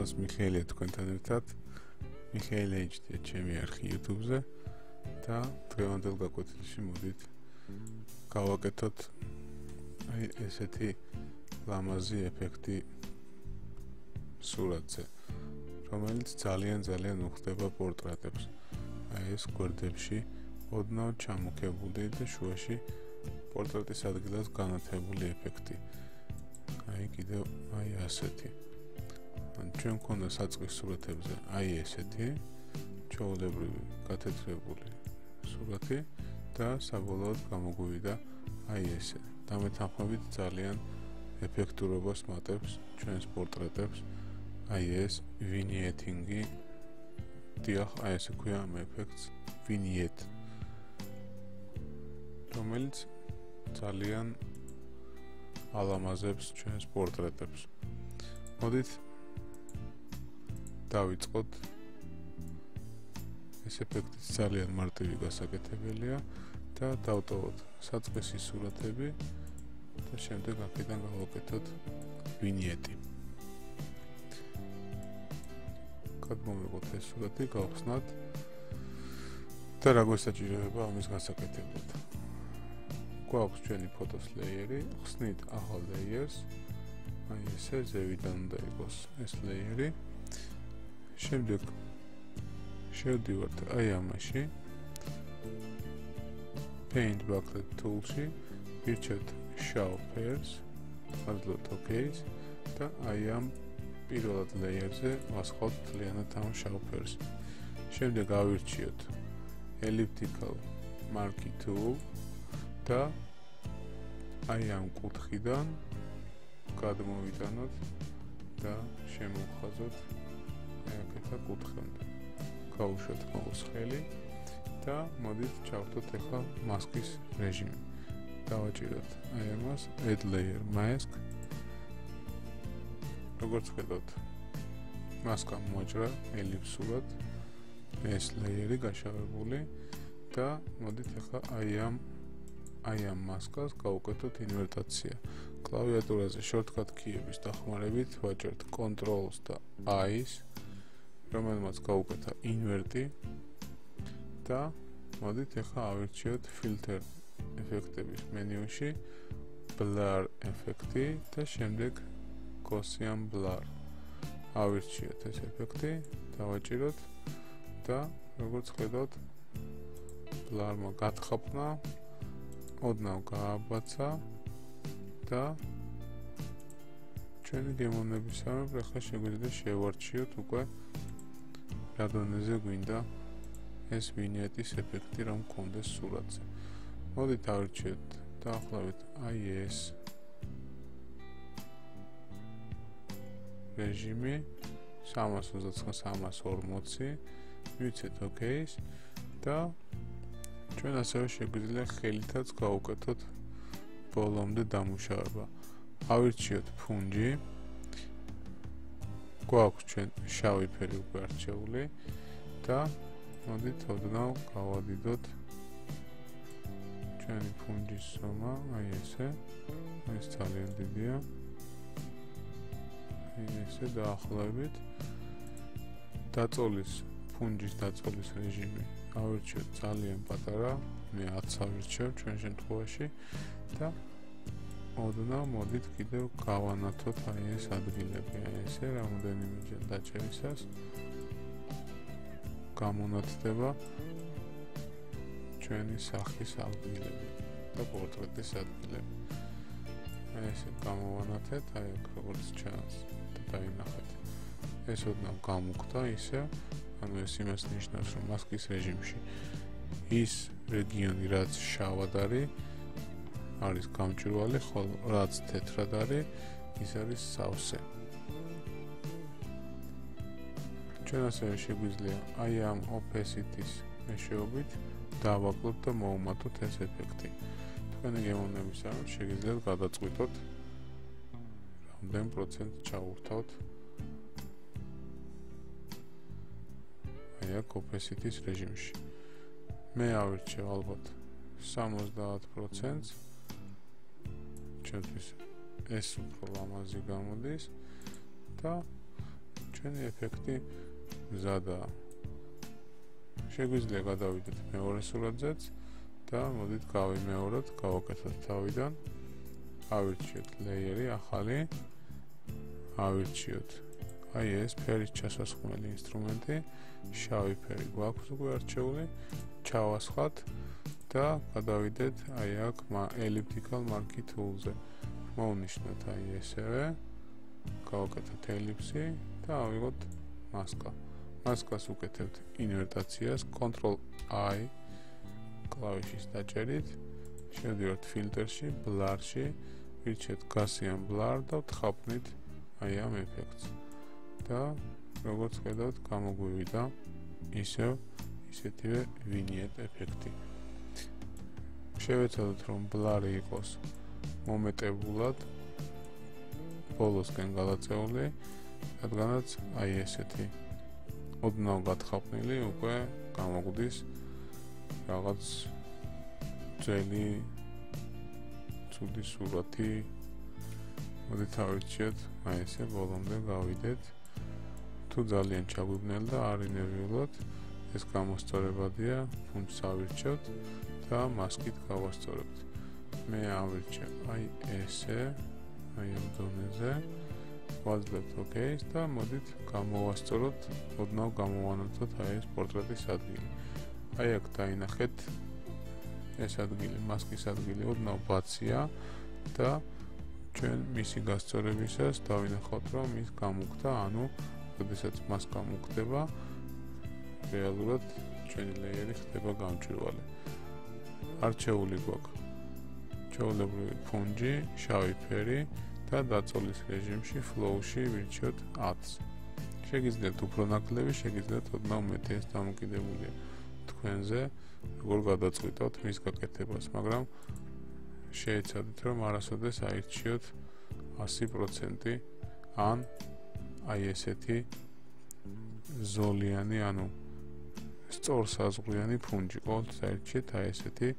მოგესალმებით, მიხეილია თქვენთან ერთად. მიხეილი HD-ია ჩემი არხი YouTube-ზე და დღევანდელ გაკვეთილში მოდით გავაკეთოთ ესეთი ლამაზი ეფექტი სურათზე, რომელიც ძალიან უხდება პორტრეტებს. ეს გვერდებში ოდნავ ჩამოქებული და შუაში პორტრეტის ადგილას განათებული ეფექტი. კიდევ ასეთი. ჩვენ მქონდა საწყის სურათებზე ესეთი ჩვეულებრივი გათეთრებული სურათი და საბოლოოდ გამოგვივიდა ესე. დამეთანხმებით ძალიან ეფექტურობას მატებს ჩვენს პორტრეტებს ეს ვინიეტინგი. დიახ, ესე ქვია ამ ეფექტს ვინიეტ, რომელიც ძალიან ალამაზებს ჩვენს პორტრეტებს. მოდით დავიწყოთ. ეს ეფექტი ძალიან მარტივი გასაკეთებელია და დავტოვოთ საწყისი სურათები და შემდეგ აქედან გავაკეთოთ ვინიეტი. გადმოვიღოთ ეს სურათი, გავხსნათ და რა გვესაჭიროება ამის გასაკეთებლად. გვაქვს ჩვენი ფოტოს ლეიერი, ხსნით ახალ ლეიერს, ესე ზევიდან უნდა იყოს ეს ლეიერი. შემდეგ შევდივართ ამაში, Paint Backlight tool-ში, ვირჩევთ Show Pairs, ვაძლევთ OK-ს და ამ პირველად ლეიერზე ვასხავთ მთლიანად ამ Show Pairs. შემდეგ ავირჩიოთ Elliptical Marquee Tool და ამ კუთხიდან გადმოვიტანოთ და შემოვხაზოთ აქეთა კუთხემდე. გავუშვათ მაუს ხელი და მოდით ჩავხტოთ ახლა მასკის რეჟიმი. დავაჭიროთ ამას Add Layer Mask. როგორც ხედავთ, მასკა მოაჭრა ელიფსურად, ეს ლეიერი გაშავებული და მოდით ახლა ამ მასკას გავუკეთოთ ინვერტაცია. კლავიატურაზე shortcut key-ების დახმარებით ვაჭერთ Ctrl-ს და I-ს, რომელმაც გავუკეთა ინვერტი და მოდით ახლა ავირჩიოთ Filter ეფექტების მენიუში Blur ეფექტი და შემდეგ Gaussian Blur. ავირჩიოთ ეს ეფექტი, დავაჭიროთ და როგორც ხედავთ, Blur-მა გათხაფნა, ოდნავ გააბაცა და ჩვენი გემოვნებისამებრ ახლა შეგვიძლია შევარჩიოთ უკვე რა დონეზე გვინდა ეს ვინიეტის ეფექტი რომ გქონდეს სურათზე. მოდით ავირჩიოთ დაახლოებით ეს რეჟიმი 329-340, მივიცეთ OK-ს და ჩვენ ასევე შეგვიძლია ხელითაც გავუკეთოთ ბოლომდე დამუშავება. ავირჩიოთ ფუნჯი. გვაქვს ჩვენ შავი ფერი უკვე არჩეული და მოდით ოდნავ გავადიდოთ ჩვენი ფუნჯის ზომა, ესე. ეს ძალიან დიდია. ესე დაახლოებით ფუნჯის დაწოლის რეჟიმი ავირჩიოთ ძალიან პატარა, მე 10 ავირჩევ ჩვენ შემთხვევაში და ოდნავ მოდით კიდევ გავანათოთ ეს ადგილები, ესე რამოდენიმეჯერ დაჭერისას გამონათდება ჩვენი სახის ადგილები და პორტრეტის ადგილები. ესე გამოვანათეთ, აქ როგორც ჩანს და დაინახეთ. ეს ოდნავ გამოგდა ისე, ეს იმას ნიშნავს, რომ მასკის რეჟიმში ის რეგიონი, რაც შავად არის გამჭვირვალე, ხოლო რაც თეთრად ის არის სავსე. ჩვენ ასევე შეგვიძლია ამ opacity-ს მეშვეობით დავაკლოთ და მოუმატოთ ეს ეფექტი. თქვენი გემოვნებისამებრ შეგიძლიათ გადაწყვიტოთ რამდენ პროცენტ ჩავურთავთ აქ opacity-ს რეჟიმში. მე ავირჩევ ალბათ 70%-ს. ჩვენთვის ეს უფრო ლამაზი გამოდის და ჩვენი ეფექტი მზადაა. შეგვიძლია გადავიდეთ მეორე სურათზეც და მოდით გავიმეოროთ, გავაკეთოთ თავიდან. ავირჩიოთ ლეიერი ახალი. ავირჩიოთ აი ეს ფერის ჩასასხმელი ინსტრუმენტი, შავი ფერი გვაქვს უკვე არჩეული, ჩავასხათ და გადავიდეთ აი აქ elliptical marquee tool-ზე. მოვნიშნოთ აი ესევე, გავაკეთოთ ელიფსი და ავიღოთ მასკა. მასკას უკეთებთ ინვერტაციას, Ctrl-I კლავიშის დაჭერით, შევდივართ ფილტრში, blur-ში, ვირჩიეთ Gaussian blur და ვთხაფნით აი ამ ეფექტს. და როგორც ხედავთ, გამოგვივიდა ისეთივე vignette ეფექტი. შევეცადოთ რომ blur-ი იყოს მომეტებულად ბოლოსკენ გადაწეული, რადგანაც აი ესეთი ოდნავ გათხაფნილი უკვე გამოგვდის რაღაც ძველი ცუდი სურათი. მოდით ავირჩიოთ აი ესე ბოლომდე გავიდეთ. თუ ძალიან ჩაგვიბნელდა არ ინერვიულოთ, ეს გამოსწორებადია, ფუნტს ავირჩევთ და მასკით გავასწორებთ. მე ავირჩევ აი ესე, აი ამ დონეზე, ვაძლევთ OK-ს და მოდით გამოვასწოროთ, ოდნავ გამოვანათოთ აი ეს პორტრეტის ადგილი. აი აქ დაინახეთ ეს ადგილი, მასკის ადგილი ოდნავ ბაცია და ჩვენ მისი გასწორებისას დავინახავთ რომ ის გამუქდა, ანუ როდესაც მას გამუქდება, რეალურად ჩვენი ლეიერი ხდება გამჭვირვალე. არჩეული გვაქვს ჩვეულებრივი ფუნჯი, შავი ფერი და დაწოლის რეჟიმში flow-ში ვირჩიოთ 10-ს. შეგიძლიათ უფრო ნაკლები, შეგიძლიათ ოდნავ მეტი, ეს დამოკიდებულია თქვენზე, როგორ გადაწყვიტავთ მის გაკეთებას, მაგრამ შეეცადეთ რომ არასოდეს აირჩიოთ 100% ან აი ესეთი ზოლიანი, ანუ სწორსაზღვრიანი ფუნჯი. ყოველთვის აირჩიეთ აი ესეთი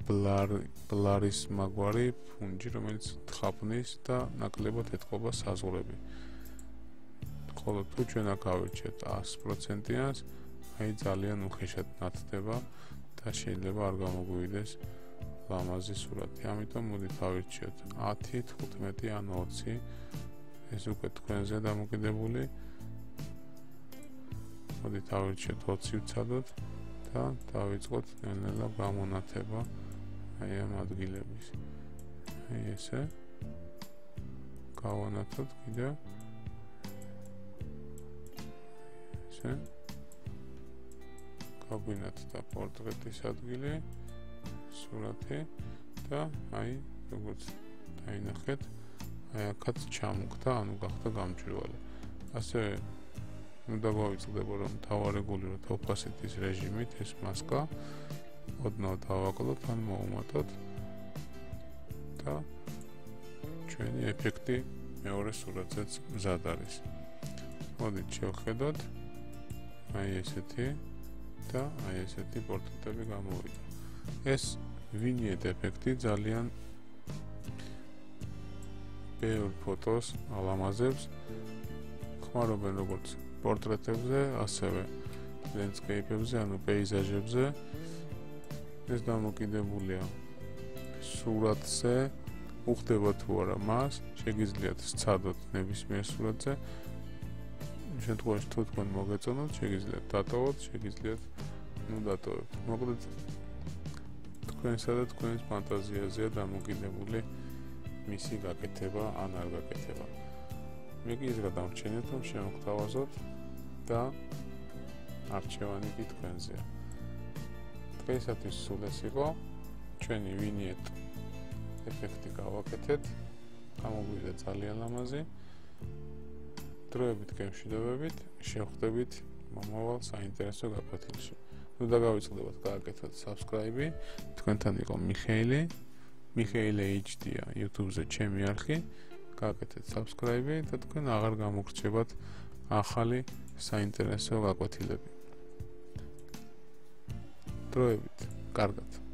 ბლარის მაგვარი ფუნჯი, რომელიც თხაფნის და ნაკლებად ეთყობა საზღვრები. ხოლო თუ ჩვენ აქ ავირჩიეთ 100%-იანს, აი ძალიან უხეშად ნათდება და შეიძლება არ გამოგვივიდეს ლამაზი სურათი. ამიტომ მოდით ავირჩიოთ 10, 15 ან 20. ეს უკვე თქვენზე დამოკიდებული. მოდით ავირჩიოთ 20 ვცადოთ და დავიწყოთ ნელ-ნელა გამონათება აი ამ ადგილების. აი ესე. გავანათოთ კიდევ. ესე. გაგვინათდა პორტრეტის ადგილი, სურათი და აი როგორც დაინახეთ, აი აქაც ჩამოხდა, ანუ გახდა გამჭვირვალე. ასევე უნდა გავიწყდება რომ დავარეგულიროთ opacity-ის რეჟიმით ეს მასკა, ოდნავ დავაკლოთ ან მოუმატოთ და ჩვენი ეფექტი მეორე სურათზეც მზად არის. მოდით შევხედოთ აი ესეთი და აი ესეთი პორტრეტები გამოვიდა. ეს vignette ეფექტი ძალიან ბევრ ფოტოს ალამაზებს, ხმარობენ როგორც პორტრეტებზე, ასევე landscape-ებზე, ანუ პეიზაჟებზე. ეს დამოკიდებულია სურათზე, უხდება თუ არა მას, შეგიძლიათ სცადოთ ნებისმიერ სურათზე. შემთხვევაში თუ თქვენ მოგეწონოთ, შეგიძლიათ დატოვოთ, შეგიძლიათ დატოვებთ. მოკლედ თქვენსა და თქვენის ფანტაზიაზეა დამოკიდებული მისი გაკეთება ან არ გაკეთება. მე კი ის გადამრჩენიათ რომ შემოგთავაზოთ და არჩევანი კი თქვენზეა. დღეისათვის სულ ეს იყო ჩვენი vignette ეფექტი გავაკეთეთ. გამოგვიდა ძალიან ლამაზი. დროებით გემშვიდობებით, შევხვდებით მომავალ საინტერესო გაკვეთილში. ნუ დაგავიწყდებათ გააკეთოთ subscribe. თქვენთან იყო მიხეილი. მიხეილე HD-ა YouTube-ზე ჩემი არხი. გააკეთეთ subscribe და თქვენ აღარ გამოგრჩებათ ახალი საინტერესო გაკვეთილები. დროებით, კარგად.